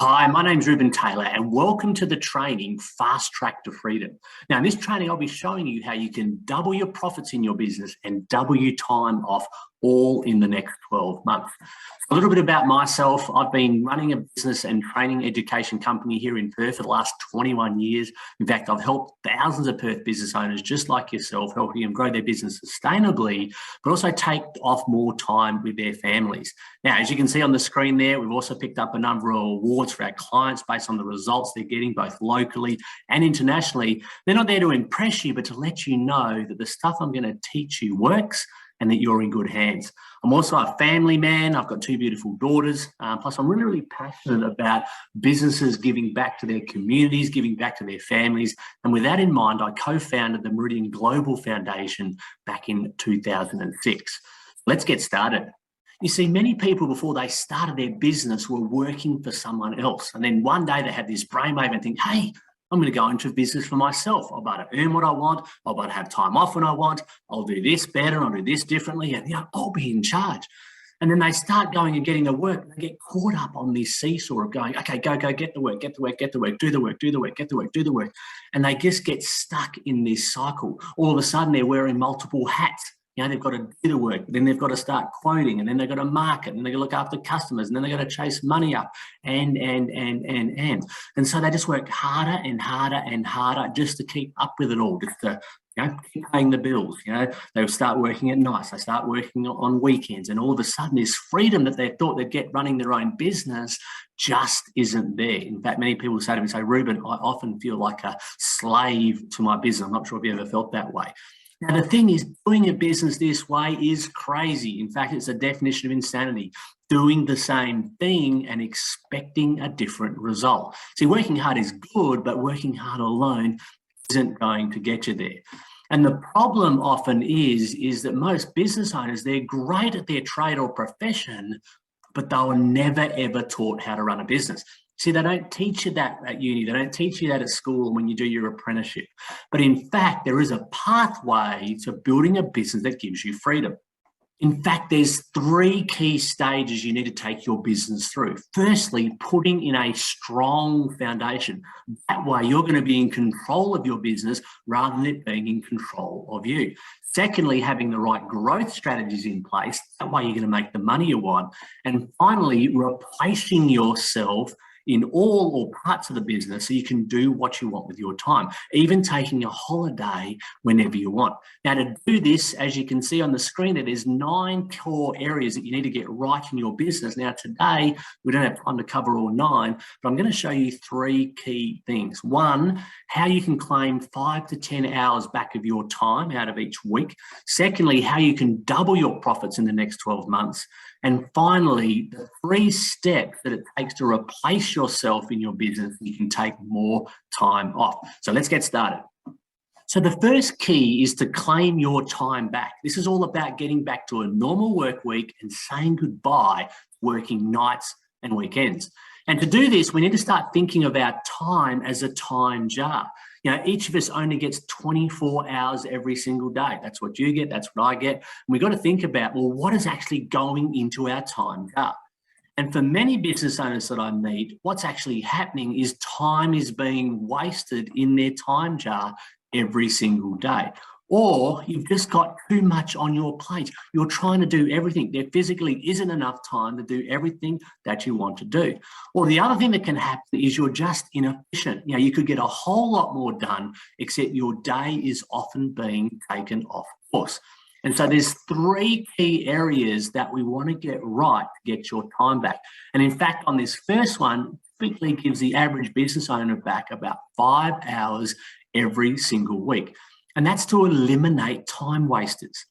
Hi, my name's Ruben Taylor and welcome to the training Fast Track to Freedom. Now in this training, I'll be showing you how you can double your profits in your business and double your time off all in the next 12 months. A little bit about myself. I've been running a business and training education company here in Perth for the last 21 years. In fact, I've helped thousands of Perth business owners just like yourself, helping them grow their business sustainably, but also take off more time with their families. Now, as you can see on the screen there, we've also picked up a number of awards for our clients based on the results they're getting both locally and internationally. They're not there to impress you, but to let you know that the stuff I'm going to teach you works and that you're in good hands. I'm also a family man. I've got two beautiful daughters. Plus, I'm really, really passionate about businesses giving back to their communities, giving back to their families. And with that in mind, I co-founded the Meridian Global Foundation back in 2006. Let's get started. You see, many people before they started their business were working for someone else. And then one day they had this brainwave and think, hey, I'm going to go into business for myself. I'll be able to earn what I want. I'll be able to have time off when I want. I'll do this better. I'll do this differently. And, I'll be in charge. And then they start going and getting the work. They get caught up on this seesaw of going, okay, go, get the work, get the work, get the work, do the work, do the work, get the work, do the work. And they just get stuck in this cycle. All of a sudden, they're wearing multiple hats. They've got to do the work, then they've got to start quoting, and then they've got to market, and they've got to look after customers, and then they've got to chase money up, and so they just work harder and harder and harder just to keep up with it all, just to keep paying the bills. They start working at nights, they start working on weekends, and all of a sudden, this freedom that they thought they'd get running their own business just isn't there. In fact, many people say to me, Ruben, I often feel like a slave to my business. I'm not sure if you ever felt that way. Now, the thing is, doing a business this way is crazy. In fact, it's a definition of insanity. Doing the same thing and expecting a different result. See, working hard is good, but working hard alone isn't going to get you there. And the problem often is that most business owners, they're great at their trade or profession, but they were never, ever taught how to run a business. See, they don't teach you that at uni. They don't teach you that at school when you do your apprenticeship. But in fact, there is a pathway to building a business that gives you freedom. In fact, there's three key stages you need to take your business through. Firstly, putting in a strong foundation. That way, you're going to be in control of your business rather than it being in control of you. Secondly, having the right growth strategies in place. That way, you're going to make the money you want. And finally, replacing yourself in all or parts of the business so you can do what you want with your time, even taking a holiday whenever you want. Now, to do this, as you can see on the screen, there's 9 core areas that you need to get right in your business. Now, today, we don't have time to cover all 9, but I'm going to show you 3 key things. 1, how you can claim 5 to 10 hours back of your time out of each week. Secondly, how you can double your profits in the next 12 months. And finally, the 3 steps that it takes to replace yourself in your business so you can take more time off. So let's get started. So the first key is to claim your time back. This is all about getting back to a normal work week and saying goodbye to working nights and weekends. And to do this, we need to start thinking about time as a time jar. Each of us only gets 24 hours every single day. That's what you get, that's what I get. And we've got to think about, well, what is actually going into our time jar? And for many business owners that I meet, what's actually happening is time is being wasted in their time jar every single day. Or you've just got too much on your plate. You're trying to do everything. There physically isn't enough time to do everything that you want to do. Or the other thing that can happen is you're just inefficient. You could get a whole lot more done, except your day is often being taken off course. And so there's 3 key areas that we want to get right to get your time back. And in fact, on this first one, typically gives the average business owner back about 5 hours every single week. And that's to eliminate time wasters.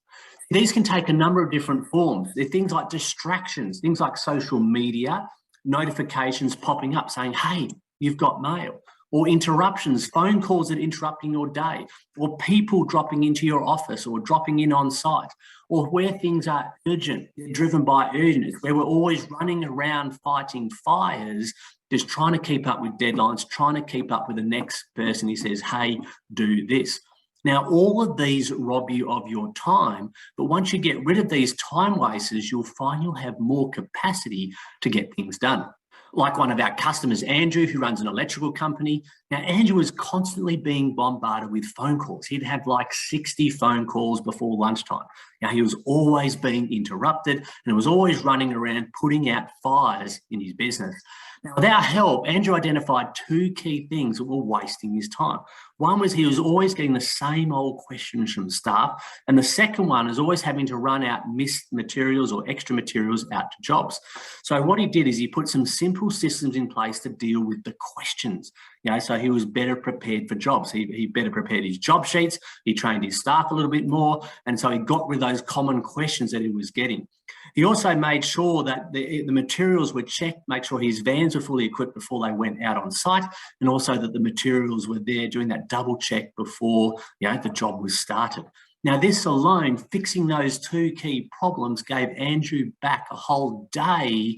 These can take a number of different forms. They're things like distractions, things like social media, notifications popping up saying, hey, you've got mail, or interruptions, phone calls that are interrupting your day, or people dropping into your office or dropping in on site, or where things are urgent, driven by urgent, where we're always running around fighting fires, just trying to keep up with deadlines, trying to keep up with the next person who says, hey, do this. Now, all of these rob you of your time, but once you get rid of these time wasters, you'll find you'll have more capacity to get things done. Like one of our customers, Andrew, who runs an electrical company. Now, Andrew was constantly being bombarded with phone calls. He'd have like 60 phone calls before lunchtime. Now, he was always being interrupted and was always running around putting out fires in his business. Now, with our help, Andrew identified two key things that were wasting his time. One was he was always getting the same old questions from staff. And the second one is always having to run out missed materials or extra materials out to jobs. So what he did is he put some simple systems in place to deal with the questions. So he was better prepared for jobs. He better prepared his job sheets. He trained his staff a little bit more. And so he got rid of those common questions that he was getting. He also made sure that the materials were checked, make sure his vans were fully equipped before they went out on site, and also that the materials were there, doing that double check before the job was started. Now, this alone, fixing those two key problems, gave Andrew back a whole day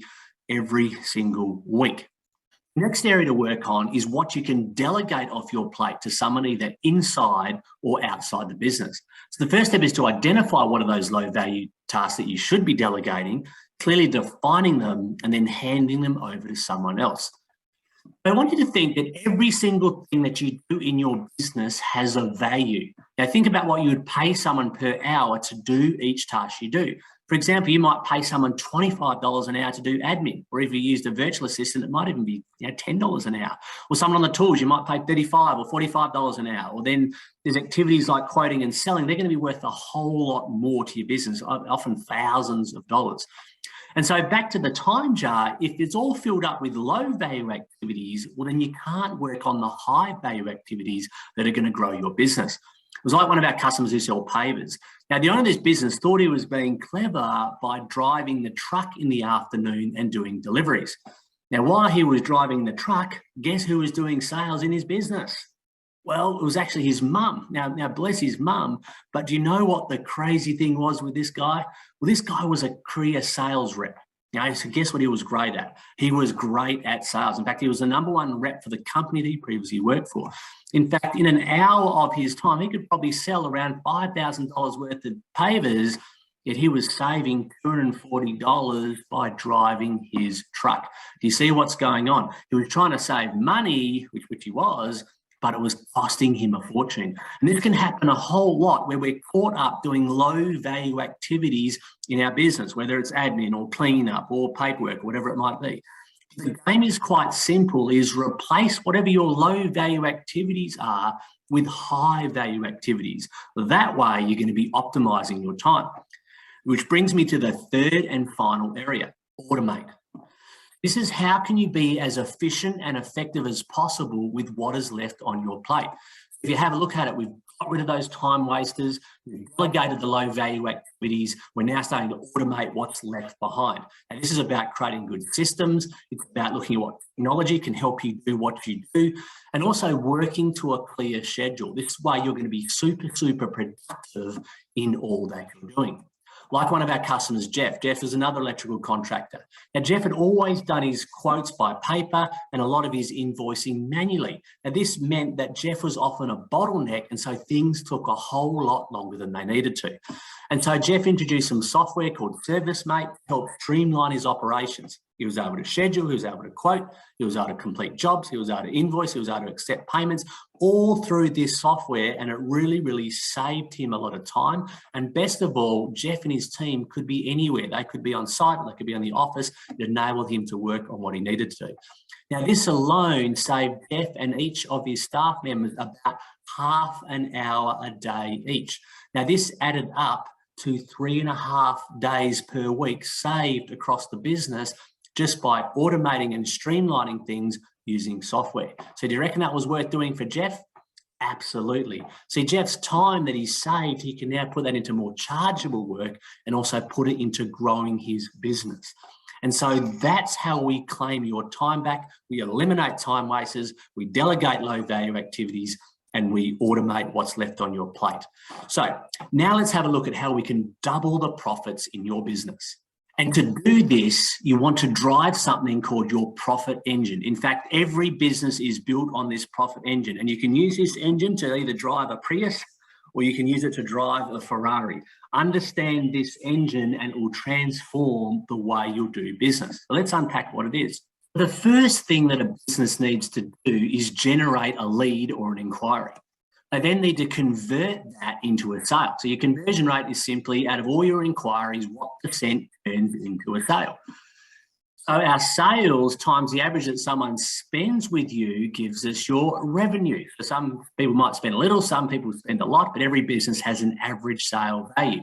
every single week. The next area to work on is what you can delegate off your plate to someone either inside or outside the business. So the first step is to identify what are those low value tasks that you should be delegating, clearly defining them, and then handing them over to someone else. I want you to think that every single thing that you do in your business has a value. Now, think about what you would pay someone per hour to do each task you do. For example, you might pay someone $25 an hour to do admin, or if you used a virtual assistant, it might even be $10 an hour. Or someone on the tools, you might pay $35 or $45 an hour. Or then there's activities like quoting and selling. They're going to be worth a whole lot more to your business, often thousands of dollars. And so back to the time jar, if it's all filled up with low value activities, well, then you can't work on the high value activities that are going to grow your business. It was like one of our customers who sell pavers. Now, the owner of this business thought he was being clever by driving the truck in the afternoon and doing deliveries. Now, while he was driving the truck, guess who was doing sales in his business? Well, it was actually his mum. Now, bless his mum, but do you know what the crazy thing was with this guy? Well, this guy was a career sales rep. So guess what he was great at? He was great at sales. In fact, he was the #1 rep for the company that he previously worked for. In fact, in an hour of his time, he could probably sell around $5,000 worth of pavers, yet he was saving $240 by driving his truck. Do you see what's going on? He was trying to save money, which he was, but it was costing him a fortune. And this can happen a whole lot where we're caught up doing low value activities in our business, whether it's admin or cleanup or paperwork, or whatever it might be. The game is quite simple, is replace whatever your low value activities are with high value activities. That way you're going to be optimizing your time. Which brings me to the third and final area, automate. This is how can you be as efficient and effective as possible with what is left on your plate. If you have a look at it, we've got rid of those time wasters, we've delegated the low value activities, we're now starting to automate what's left behind. And this is about creating good systems, it's about looking at what technology can help you do what you do, and also working to a clear schedule. This way you're going to be super, super productive in all that you're doing. Like one of our customers, Jeff. Jeff is another electrical contractor. Now, Jeff had always done his quotes by paper and a lot of his invoicing manually. Now, this meant that Jeff was often a bottleneck, and so things took a whole lot longer than they needed to. And so Jeff introduced some software called ServiceMate to help streamline his operations. He was able to schedule, he was able to quote, he was able to complete jobs, he was able to invoice, he was able to accept payments, all through this software, and it really, really saved him a lot of time. And best of all, Jeff and his team could be anywhere. They could be on site, they could be on the office. It enabled him to work on what he needed to. Now, this alone saved Jeff and each of his staff members about half an hour a day each. Now, this added up to 3.5 days per week saved across the business just by automating and streamlining things using software. So do you reckon that was worth doing for Jeff? Absolutely. See, Jeff's time that he saved, he can now put that into more chargeable work and also put it into growing his business. And so that's how we claim your time back. We eliminate time wasters, we delegate low value activities, and we automate what's left on your plate. So now let's have a look at how we can double the profits in your business. And to do this, you want to drive something called your profit engine. In fact, every business is built on this profit engine, and you can use this engine to either drive a Prius or you can use it to drive a Ferrari. Understand this engine and it will transform the way you'll do business. So let's unpack what it is. The first thing that a business needs to do is generate a lead or an inquiry. They then need to convert that into a sale. So your conversion rate is simply out of all your inquiries, what percent turns into a sale. So our sales times the average that someone spends with you gives us your revenue. So some people might spend a little, some people spend a lot, but every business has an average sale value.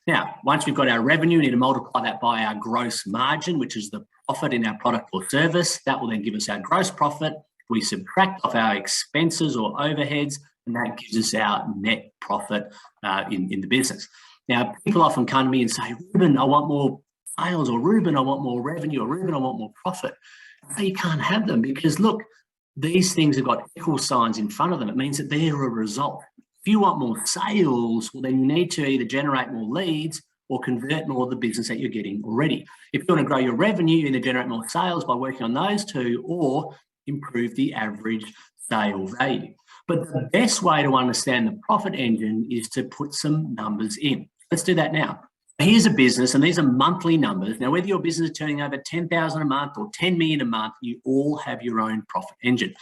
Now, once we've got our revenue, we need to multiply that by our gross margin, which is the profit in our product or service. That will then give us our gross profit. We subtract off our expenses or overheads, and that gives us our net profit in the business. Now, people often come to me and say, Ruben, I want more sales, or Ruben, I want more revenue, or Ruben, I want more profit. So you can't have them because, look, these things have got equal signs in front of them. It means that they're a result. If you want more sales, well, then you need to either generate more leads or convert more of the business that you're getting already. If you want to grow your revenue, you either generate more sales by working on those two or improve the average sale value. But the best way to understand the profit engine is to put some numbers in. Let's do that now. Here's a business, and these are monthly numbers. Now, whether your business is turning over 10,000 a month or 10 million a month, you all have your own profit engine.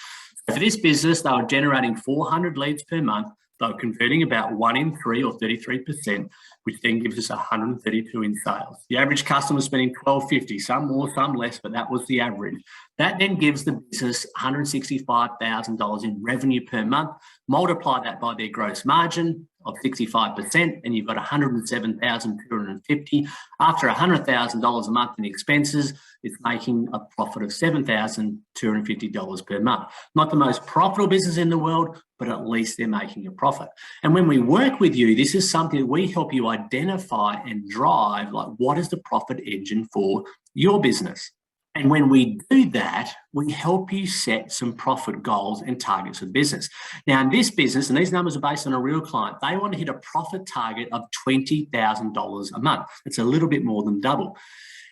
So for this business, they were generating 400 leads per month. They were converting about 1 in 3 or 33%, which then gives us 132 in sales. The average customer was spending $1,250, some more, some less, but that was the average. That then gives the business $165,000 in revenue per month. Multiply that by their gross margin of 65%, and you've got $107,250. After $100,000 a month in expenses, it's making a profit of $7,250 per month. Not the most profitable business in the world, but at least they're making a profit. And when we work with you, this is something we help you identify and drive, like what is the profit engine for your business? And when we do that, we help you set some profit goals and targets for the business. Now, in this business, and these numbers are based on a real client, they want to hit a profit target of $20,000 a month. It's a little bit more than double.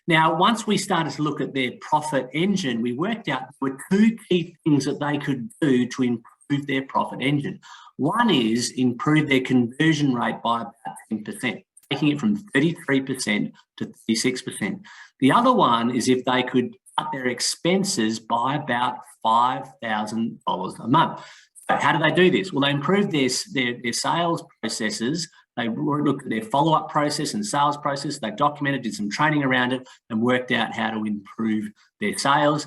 Now, once we started to look at their profit engine, we worked out there were 2 key things that they could do to improve their profit engine. One is improve their conversion rate by about 10%, taking it from 33% to 36%. The other one is if they could cut their expenses by about $5,000 a month. So how do they do this? Well, they improve their sales processes. They looked at their follow-up process and sales process. They documented, did some training around it, and worked out how to improve their sales.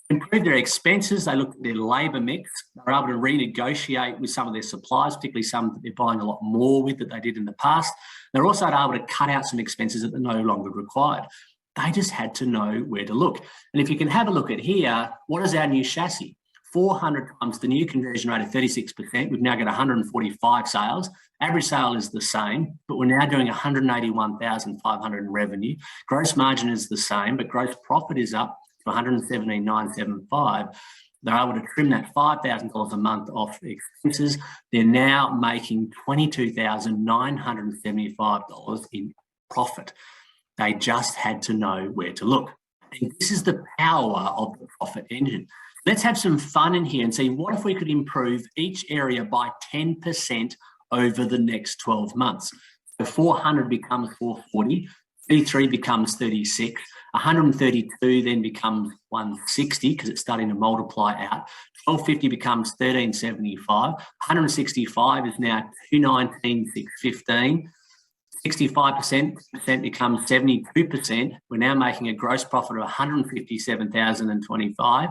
Improve their expenses. They looked at their labour mix. They were able to renegotiate with some of their suppliers, particularly some that they're buying a lot more with that they did in the past. They're also able to cut out some expenses that are no longer required. They just had to know where to look. And if you can have a look at here, what is our new chassis? 400 times the new conversion rate of 36%. We've now got 145 sales. Average sale is the same, but we're now doing 181,500 in revenue. Gross margin is the same, but gross profit is up to 117,975. They're able to trim that $5,000 a month off expenses. They're now making $22,975 in profit. They just had to know where to look. And this is the power of the profit engine. Let's have some fun in here and see what if we could improve each area by 10% over the next 12 months. So 400 becomes 440, 33 becomes 36, 132 then becomes 160 because it's starting to multiply out. 1250 becomes 1375, 165 is now 219,615. 65% becomes 72%. We're now making a gross profit of 157,025.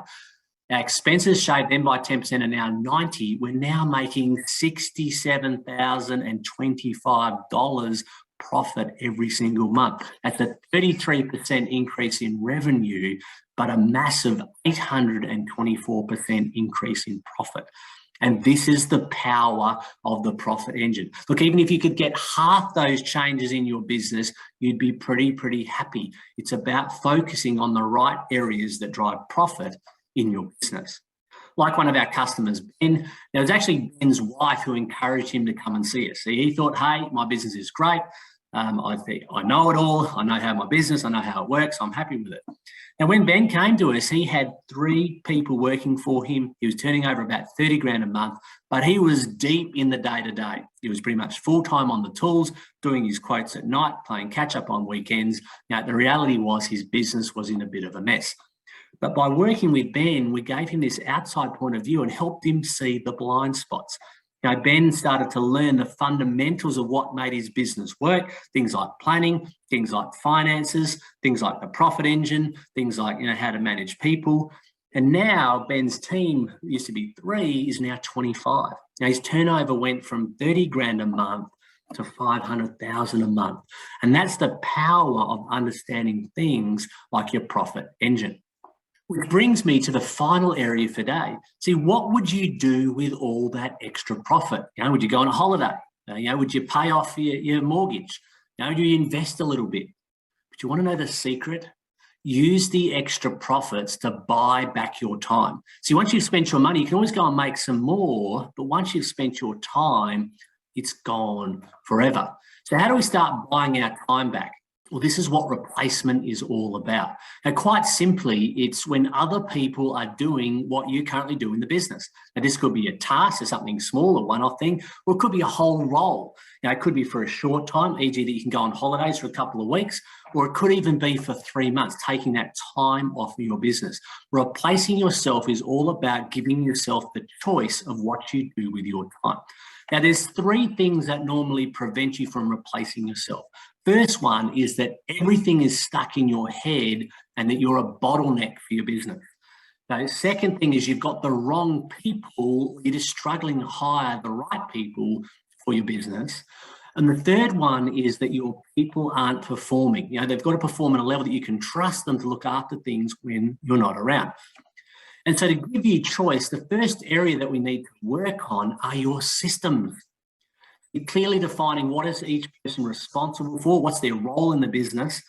Our expenses shaved them by 10% are now 90. We're now making $67,025 profit every single month. That's a 33% increase in revenue, but a massive 824% increase in profit. And this is the power of the profit engine. Look, even if you could get half those changes in your business, you'd be pretty happy. It's about focusing on the right areas that drive profit in your business. Like one of our customers, Ben, it was actually Ben's wife who encouraged him to come and see us. He thought, hey, my business is great. I know it all. I know how my business, I know how it works. I'm happy with it. And when Ben came to us, he had 3 people working for him. He was turning over about 30 grand a month, but he was deep in the day-to-day. He was pretty much full-time on the tools, doing his quotes at night, playing catch-up on weekends. Now, the reality was his business was in a bit of a mess. But by working with Ben, we gave him this outside point of view and helped him see the blind spots. Ben started to learn the fundamentals of what made his business work, things like planning, things like finances, things like the profit engine, things like, how to manage people. And now Ben's team, used to be 3, is now 25. Now his turnover went from 30 grand a month to 500,000 a month. And that's the power of understanding things like your profit engine. Which brings me to the final area for today. See, what would you do with all that extra profit? Would you go on a holiday? Would you pay off your mortgage? Do you invest a little bit? But you want to know the secret? Use the extra profits to buy back your time. See, once you've spent your money, you can always go and make some more, but once you've spent your time, it's gone forever. So how do we start buying our time back? Well, this is what replacement is all about. Now, quite simply, it's when other people are doing what you currently do in the business. Now, this could be a task or something small, a one-off thing, or it could be a whole role. It could be for a short time, e.g. that you can go on holidays for a couple of weeks, or it could even be for 3 months, taking that time off of your business. Replacing yourself is all about giving yourself the choice of what you do with your time. Now, there's 3 things that normally prevent you from replacing yourself. First one is that everything is stuck in your head and that you're a bottleneck for your business. The second thing is you've got the wrong people. You're just struggling to hire the right people for your business. And the third one is that your people aren't performing. They've got to perform at a level that you can trust them to look after things when you're not around. And so to give you choice, the first area that we need to work on are your systems. You're clearly defining what is each person responsible for, what's their role in the business,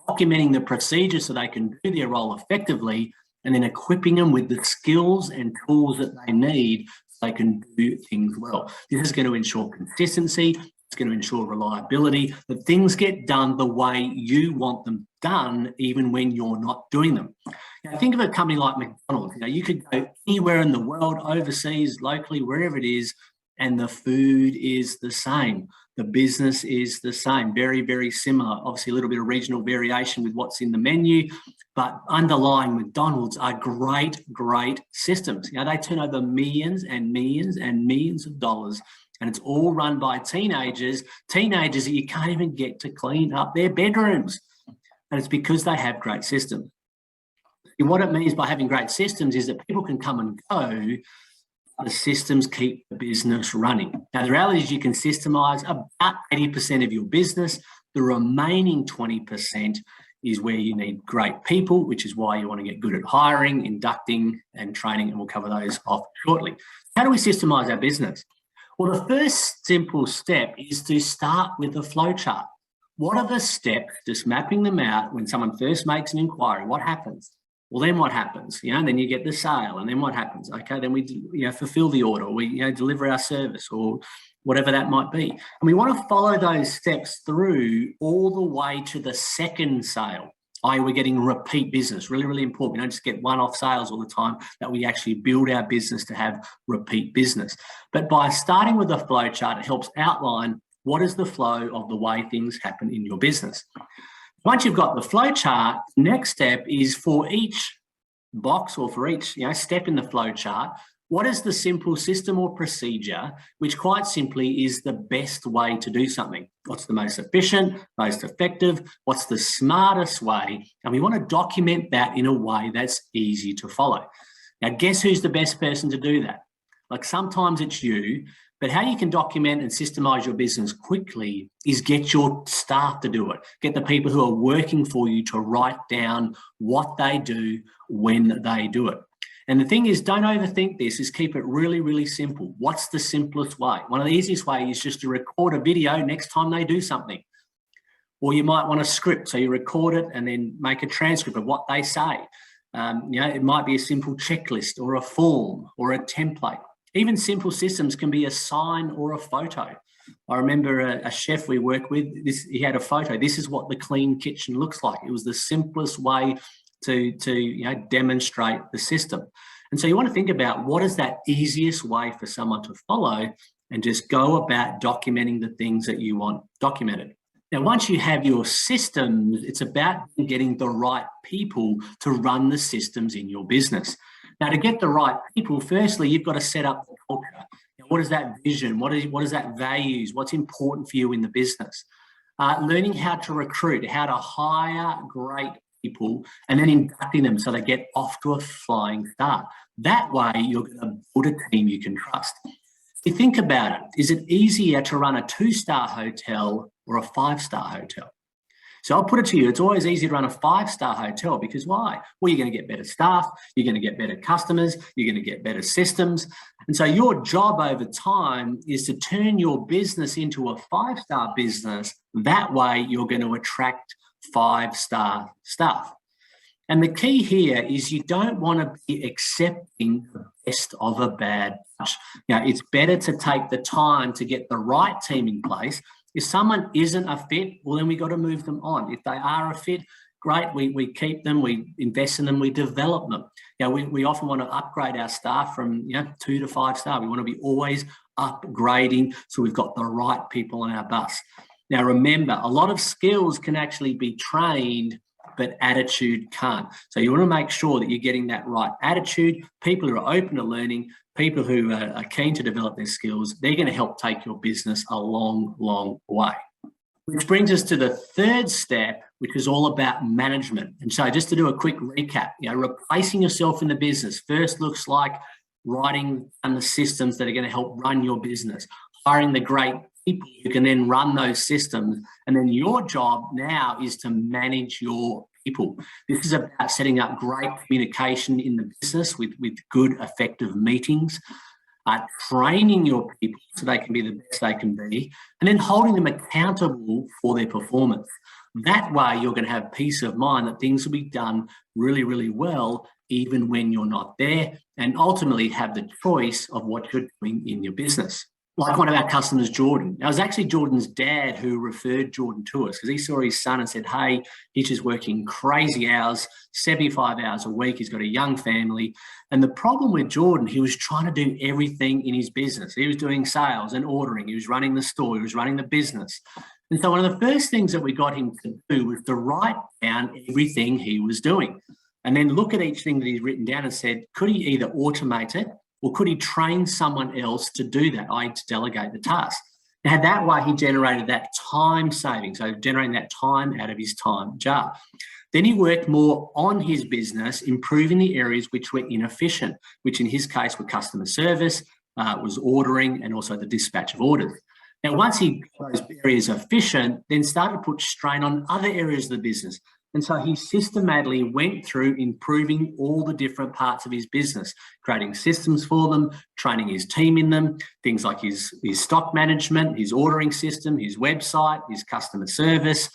documenting the procedures so they can do their role effectively, and then equipping them with the skills and tools that they need so they can do things well. This is going to ensure consistency. It's going to ensure reliability, that things get done the way you want them done, even when you're not doing them. Think of a company like McDonald's. You could go anywhere in the world, overseas, locally, wherever it is, and the food is the same. The business is the same, very, very similar. Obviously, a little bit of regional variation with what's in the menu, but underlying McDonald's are great, great systems. They turn over millions and millions and millions of dollars, and it's all run by teenagers that you can't even get to clean up their bedrooms. And it's because they have great systems. And what it means by having great systems is that people can come and go, the systems keep the business running. Now, the reality is you can systemize about 80% of your business. The remaining 20% is where you need great people, which is why you want to get good at hiring, inducting, and training, and we'll cover those off shortly. How do we systemize our business? Well, the first simple step is to start with a flow chart. What are the steps, just mapping them out when someone first makes an inquiry? What happens? Well, then what happens? Then you get the sale, and then what happens? Okay, then we fulfill the order, or we deliver our service, or whatever that might be. And we want to follow those steps through all the way to the second sale. We're getting repeat business. Really, really important. We don't just get one-off sales all the time, that we actually build our business to have repeat business. But by starting with a flow chart, it helps outline what is the flow of the way things happen in your business. Once you've got the flow chart, the next step is for each box or for each step in the flow chart, what is the simple system or procedure, which quite simply is the best way to do something? What's the most efficient, most effective? What's the smartest way? And we want to document that in a way that's easy to follow. Now, guess who's the best person to do that? Sometimes it's you, but how you can document and systemize your business quickly is get your staff to do it. Get the people who are working for you to write down what they do when they do it. And the thing is, don't overthink this, is keep it really, really simple. What's the simplest way? One of the easiest ways is just to record a video next time they do something. Or you might want a script, so you record it and then make a transcript of what they say. It might be a simple checklist or a form or a template. Even simple systems can be a sign or a photo. I remember a chef we work with, he had a photo. This is what the clean kitchen looks like. It was the simplest way to demonstrate the system. And so you want to think about what is that easiest way for someone to follow, and just go about documenting the things that you want documented. Now, once you have your systems, it's about getting the right people to run the systems in your business. Now, to get the right people, firstly, you've got to set up the culture. What is that vision? What is that values? What's important for you in the business? Learning how to recruit, how to hire great people, and then inducting them so they get off to a flying start. That way, you're going to build a team you can trust. If you think about it, is it easier to run a 2-star hotel or a 5-star hotel? So I'll put it to you, it's always easy to run a 5-star hotel because why? Well, you're going to get better staff, you're going to get better customers, you're going to get better systems. And so your job over time is to turn your business into a 5-star business. That way you're going to attract 5-star staff. And the key here is you don't want to be accepting the best of a bad batch. It's better to take the time to get the right team in place. If someone isn't a fit, well, then we got to move them on. If they are a fit, great, we keep them, we invest in them, we develop them. We often want to upgrade our staff from 2 to 5-star. We want to be always upgrading so we've got the right people on our bus. Now, remember, a lot of skills can actually be trained, but attitude can't. So you want to make sure that you're getting that right attitude. People who are open to learning, people who are keen to develop their skills, they're going to help take your business a long, long way. Which brings us to the third step, which is all about management. And so just to do a quick recap, replacing yourself in the business first looks like writing down the systems that are going to help run your business, hiring the great people who can then run those systems. And then your job now is to manage your people. This is about setting up great communication in the business with good, effective meetings, training your people so they can be the best they can be, and then holding them accountable for their performance. That way, you're going to have peace of mind that things will be done really, really well, even when you're not there, and ultimately have the choice of what you're doing in your business. Like one of our customers, Jordan. Now, it was actually Jordan's dad who referred Jordan to us because he saw his son and said, hey, he's just working crazy hours, 75 hours a week. He's got a young family. And the problem with Jordan, he was trying to do everything in his business. He was doing sales and ordering. He was running the store. He was running the business. And so one of the first things that we got him to do was to write down everything he was doing and then look at each thing that he's written down and said, could he either automate it or could he train someone else to do that, i.e. to delegate the task? Now, that way he generated that time saving, so generating that time out of his time jar. Then he worked more on his business, improving the areas which were inefficient, which in his case were customer service, was ordering, and also the dispatch of orders. Now, once he got those areas efficient, then started to put strain on other areas of the business. And so he systematically went through improving all the different parts of his business, creating systems for them, training his team in them, things like his stock management, his ordering system, his website, his customer service.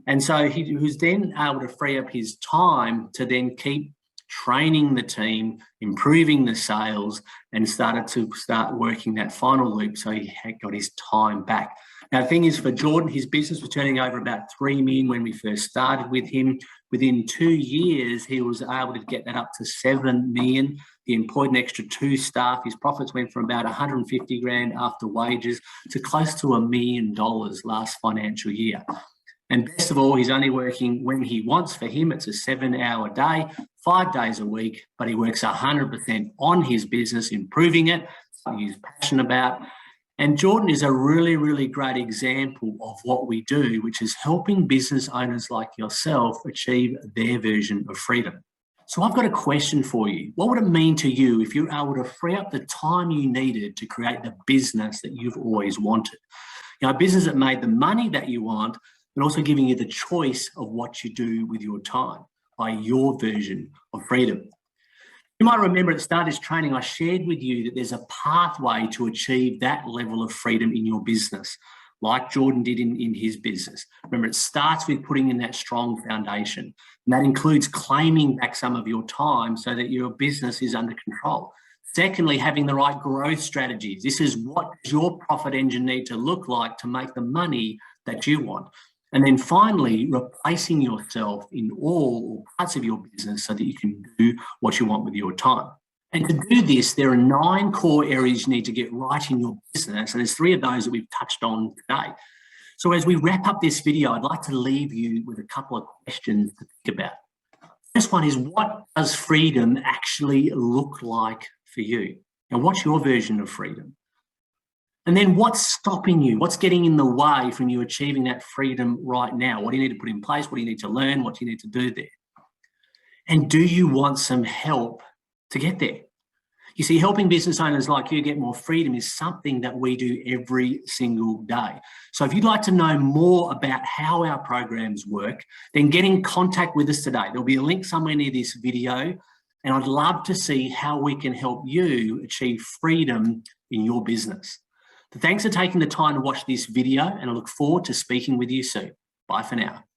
And so he was then able to free up his time to then keep training the team, improving the sales, and start working that final loop so he had got his time back. Now, the thing is, for Jordan, his business was turning over about $3 million when we first started with him. Within 2 years, he was able to get that up to $7 million. He employed an extra 2 staff. His profits went from about $150,000 after wages to close to $1 million last financial year. And best of all, he's only working when he wants. For him, it's a 7-hour day, 5 days a week, but he works 100% on his business, improving it, something he's passionate about. And Jordan is a really, really great example of what we do, which is helping business owners like yourself achieve their version of freedom. So I've got a question for you. What would it mean to you if you're able to free up the time you needed to create the business that you've always wanted? A business that made the money that you want, but also giving you the choice of what you do with your time by your version of freedom. You might remember at the start of this training, I shared with you that there's a pathway to achieve that level of freedom in your business, like Jordan did in his business. Remember, it starts with putting in that strong foundation. And that includes claiming back some of your time so that your business is under control. Secondly, having the right growth strategies. This is what your profit engine need to look like to make the money that you want. And then finally, replacing yourself in all parts of your business so that you can do what you want with your time. And to do this, there are 9 core areas you need to get right in your business. And there's 3 of those that we've touched on today. So as we wrap up this video, I'd like to leave you with a couple of questions to think about. First one is, what does freedom actually look like for you? And what's your version of freedom? And then what's stopping you? What's getting in the way from you achieving that freedom right now? What do you need to put in place? What do you need to learn? What do you need to do there? And do you want some help to get there? You see, helping business owners like you get more freedom is something that we do every single day. So if you'd like to know more about how our programs work, then get in contact with us today. There'll be a link somewhere near this video, and I'd love to see how we can help you achieve freedom in your business. So thanks for taking the time to watch this video, and I look forward to speaking with you soon. Bye for now.